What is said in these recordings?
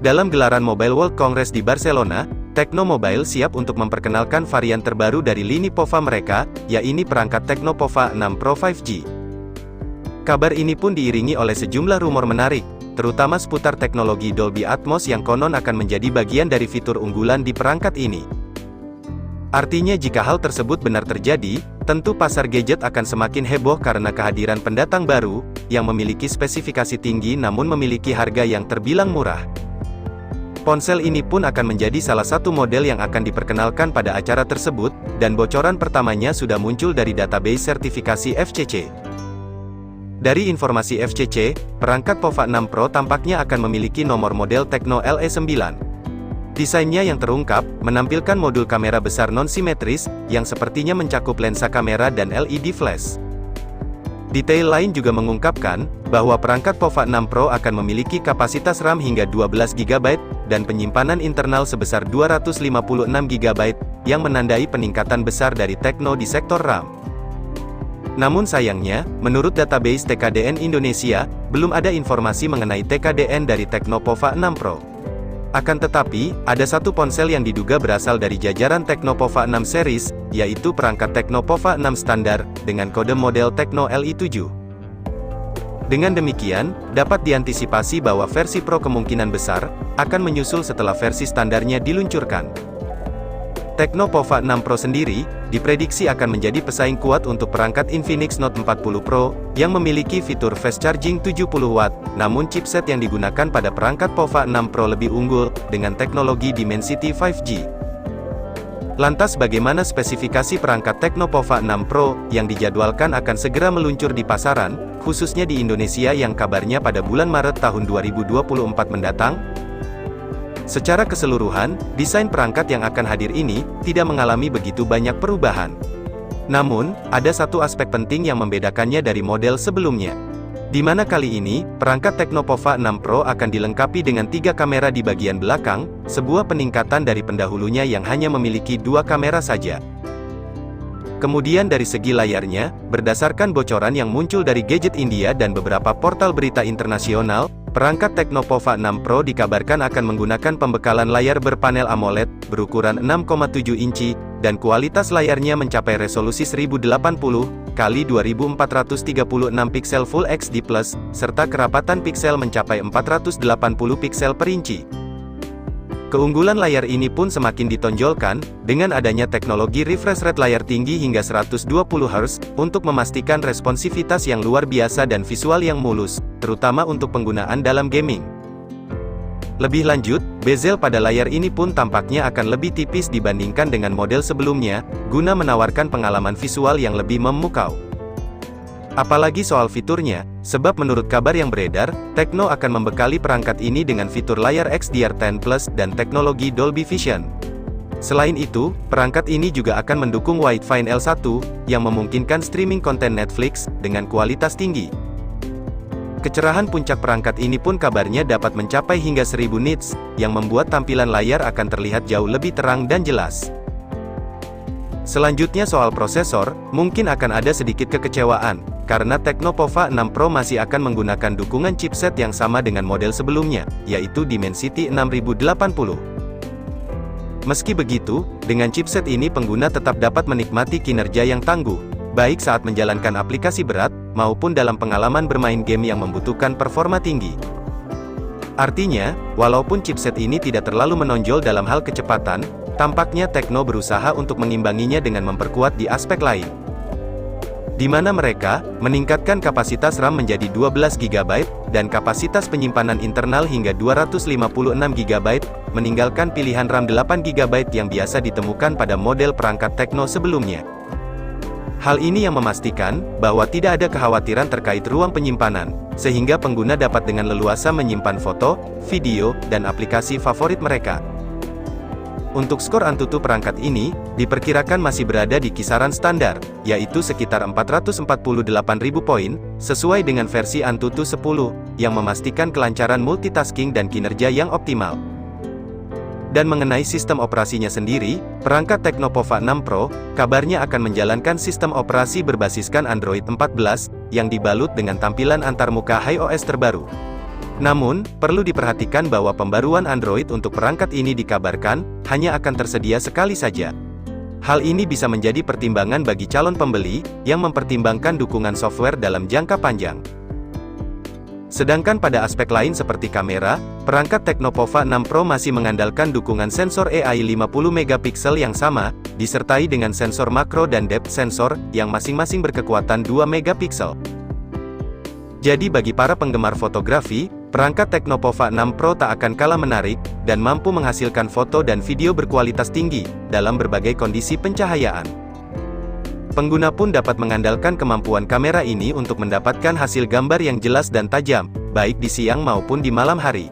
Dalam gelaran Mobile World Congress di Barcelona, Tecno Mobile siap untuk memperkenalkan varian terbaru dari lini POVA mereka, yaitu perangkat Tecno POVA 6 Pro 5G. Kabar ini pun diiringi oleh sejumlah rumor menarik, terutama seputar teknologi Dolby Atmos yang konon akan menjadi bagian dari fitur unggulan di perangkat ini. Artinya jika hal tersebut benar terjadi, tentu pasar gadget akan semakin heboh karena kehadiran pendatang baru, yang memiliki spesifikasi tinggi namun memiliki harga yang terbilang murah. Ponsel ini pun akan menjadi salah satu model yang akan diperkenalkan pada acara tersebut, dan bocoran pertamanya sudah muncul dari database sertifikasi FCC. Dari informasi FCC, perangkat POVA 6 Pro tampaknya akan memiliki nomor model Tecno LE9. Desainnya yang terungkap, menampilkan modul kamera besar non-simetris, yang sepertinya mencakup lensa kamera dan LED flash. Detail lain juga mengungkapkan, bahwa perangkat POVA 6 Pro akan memiliki kapasitas RAM hingga 12 GB, dan penyimpanan internal sebesar 256 GB, yang menandai peningkatan besar dari Tecno di sektor RAM. Namun sayangnya, menurut database TKDN Indonesia, belum ada informasi mengenai TKDN dari Tecno POVA 6 Pro. Akan tetapi, ada satu ponsel yang diduga berasal dari jajaran Tecno POVA 6 series, yaitu perangkat Tecno POVA 6 standar, dengan kode model Tecno LI7. Dengan demikian, dapat diantisipasi bahwa versi Pro kemungkinan besar, akan menyusul setelah versi standarnya diluncurkan. Tecno POVA 6 Pro sendiri, diprediksi akan menjadi pesaing kuat untuk perangkat Infinix Note 40 Pro, yang memiliki fitur fast charging 70W, namun chipset yang digunakan pada perangkat POVA 6 Pro lebih unggul, dengan teknologi Dimensity 5G. Lantas bagaimana spesifikasi perangkat Tecno POVA 6 Pro, yang dijadwalkan akan segera meluncur di pasaran, khususnya di Indonesia yang kabarnya pada bulan Maret tahun 2024 mendatang? Secara keseluruhan, desain perangkat yang akan hadir ini, tidak mengalami begitu banyak perubahan. Namun, ada satu aspek penting yang membedakannya dari model sebelumnya. Di mana kali ini, perangkat Tecno POVA 6 Pro akan dilengkapi dengan 3 kamera di bagian belakang, sebuah peningkatan dari pendahulunya yang hanya memiliki 2 kamera saja. Kemudian dari segi layarnya, berdasarkan bocoran yang muncul dari Gadget India dan beberapa portal berita internasional, perangkat Tecno POVA 6 Pro dikabarkan akan menggunakan pembekalan layar berpanel AMOLED, berukuran 6,7 inci, dan kualitas layarnya mencapai resolusi 1080 x 2436 piksel Full HD+, serta kerapatan piksel mencapai 480 piksel per inci. Keunggulan layar ini pun semakin ditonjolkan, dengan adanya teknologi refresh rate layar tinggi hingga 120Hz, untuk memastikan responsivitas yang luar biasa dan visual yang mulus, terutama untuk penggunaan dalam gaming. Lebih lanjut, bezel pada layar ini pun tampaknya akan lebih tipis dibandingkan dengan model sebelumnya, guna menawarkan pengalaman visual yang lebih memukau. Apalagi soal fiturnya, sebab menurut kabar yang beredar, Tecno akan membekali perangkat ini dengan fitur layar XDR10 Plus dan teknologi Dolby Vision. Selain itu, perangkat ini juga akan mendukung Widevine L1, yang memungkinkan streaming konten Netflix, dengan kualitas tinggi. Kecerahan puncak perangkat ini pun kabarnya dapat mencapai hingga 1000 nits, yang membuat tampilan layar akan terlihat jauh lebih terang dan jelas. Selanjutnya soal prosesor, mungkin akan ada sedikit kekecewaan, karena Tecno POVA 6 Pro masih akan menggunakan dukungan chipset yang sama dengan model sebelumnya, yaitu Dimensity 6080. Meski begitu, dengan chipset ini pengguna tetap dapat menikmati kinerja yang tangguh, baik saat menjalankan aplikasi berat, maupun dalam pengalaman bermain game yang membutuhkan performa tinggi. Artinya, walaupun chipset ini tidak terlalu menonjol dalam hal kecepatan, tampaknya Tecno berusaha untuk mengimbanginya dengan memperkuat di aspek lain. Di mana mereka meningkatkan kapasitas RAM menjadi 12 GB, dan kapasitas penyimpanan internal hingga 256 GB, meninggalkan pilihan RAM 8 GB yang biasa ditemukan pada model perangkat Tecno sebelumnya. Hal ini yang memastikan bahwa tidak ada kekhawatiran terkait ruang penyimpanan, sehingga pengguna dapat dengan leluasa menyimpan foto, video, dan aplikasi favorit mereka. Untuk skor Antutu perangkat ini, diperkirakan masih berada di kisaran standar, yaitu sekitar 448.000 poin, sesuai dengan versi Antutu 10, yang memastikan kelancaran multitasking dan kinerja yang optimal. Dan mengenai sistem operasinya sendiri, perangkat Tecno POVA 6 Pro, kabarnya akan menjalankan sistem operasi berbasiskan Android 14, yang dibalut dengan tampilan antarmuka iOS terbaru. Namun, perlu diperhatikan bahwa pembaruan Android untuk perangkat ini dikabarkan hanya akan tersedia sekali saja. Hal ini bisa menjadi pertimbangan bagi calon pembeli yang mempertimbangkan dukungan software dalam jangka panjang. Sedangkan pada aspek lain seperti kamera, perangkat Tecnopova 6 Pro masih mengandalkan dukungan sensor AI 50 megapiksel yang sama, disertai dengan sensor makro dan depth sensor, yang masing-masing berkekuatan 2 megapiksel. Jadi bagi para penggemar fotografi, perangkat Tecnopova 6 Pro tak akan kalah menarik, dan mampu menghasilkan foto dan video berkualitas tinggi, dalam berbagai kondisi pencahayaan. Pengguna pun dapat mengandalkan kemampuan kamera ini untuk mendapatkan hasil gambar yang jelas dan tajam, baik di siang maupun di malam hari.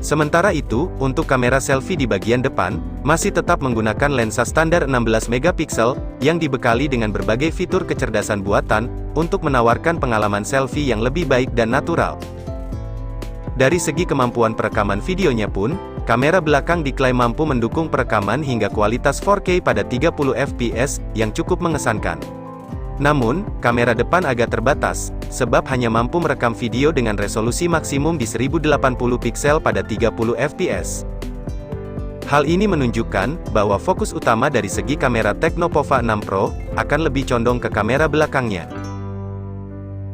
Sementara itu, untuk kamera selfie di bagian depan, masih tetap menggunakan lensa standar 16 megapiksel, yang dibekali dengan berbagai fitur kecerdasan buatan, untuk menawarkan pengalaman selfie yang lebih baik dan natural. Dari segi kemampuan perekaman videonya pun, kamera belakang diklaim mampu mendukung perekaman hingga kualitas 4K pada 30 fps, yang cukup mengesankan. Namun, kamera depan agak terbatas, sebab hanya mampu merekam video dengan resolusi maksimum di 1080 piksel pada 30 fps. Hal ini menunjukkan bahwa fokus utama dari segi kamera Tecnopova 6 Pro akan lebih condong ke kamera belakangnya.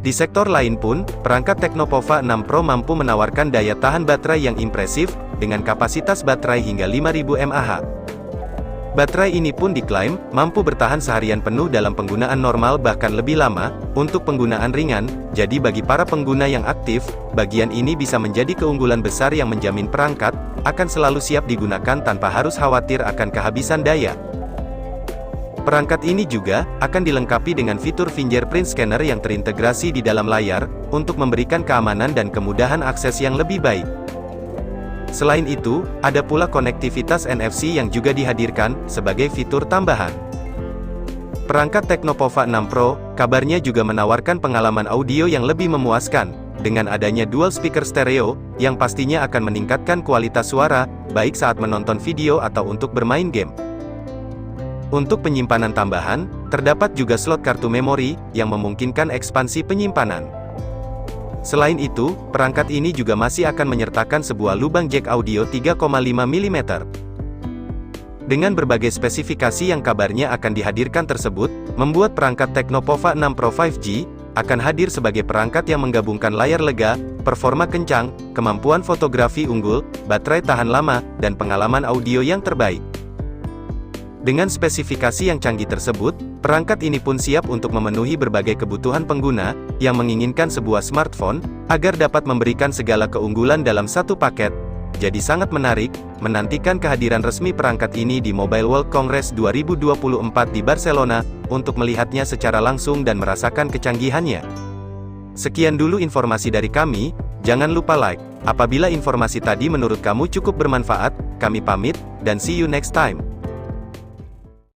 Di sektor lain pun, perangkat Tecnopova 6 Pro mampu menawarkan daya tahan baterai yang impresif, dengan kapasitas baterai hingga 5000 mAh. Baterai ini pun diklaim, mampu bertahan seharian penuh dalam penggunaan normal bahkan lebih lama, untuk penggunaan ringan, jadi bagi para pengguna yang aktif, bagian ini bisa menjadi keunggulan besar yang menjamin perangkat, akan selalu siap digunakan tanpa harus khawatir akan kehabisan daya. Perangkat ini juga akan dilengkapi dengan fitur fingerprint scanner yang terintegrasi di dalam layar, untuk memberikan keamanan dan kemudahan akses yang lebih baik. Selain itu, ada pula konektivitas NFC yang juga dihadirkan, sebagai fitur tambahan. Perangkat Tecnopova 6 Pro, kabarnya juga menawarkan pengalaman audio yang lebih memuaskan, dengan adanya dual speaker stereo, yang pastinya akan meningkatkan kualitas suara, baik saat menonton video atau untuk bermain game. Untuk penyimpanan tambahan, terdapat juga slot kartu memori, yang memungkinkan ekspansi penyimpanan. Selain itu, perangkat ini juga masih akan menyertakan sebuah lubang jack audio 3,5 mm. Dengan berbagai spesifikasi yang kabarnya akan dihadirkan tersebut, membuat perangkat Tecnopova 6 Pro 5G, akan hadir sebagai perangkat yang menggabungkan layar lega, performa kencang, kemampuan fotografi unggul, baterai tahan lama, dan pengalaman audio yang terbaik. Dengan spesifikasi yang canggih tersebut, perangkat ini pun siap untuk memenuhi berbagai kebutuhan pengguna, yang menginginkan sebuah smartphone, agar dapat memberikan segala keunggulan dalam satu paket. Jadi sangat menarik, menantikan kehadiran resmi perangkat ini di Mobile World Congress 2024 di Barcelona, untuk melihatnya secara langsung dan merasakan kecanggihannya. Sekian dulu informasi dari kami, jangan lupa like. Apabila informasi tadi menurut kamu cukup bermanfaat, kami pamit, dan see you next time.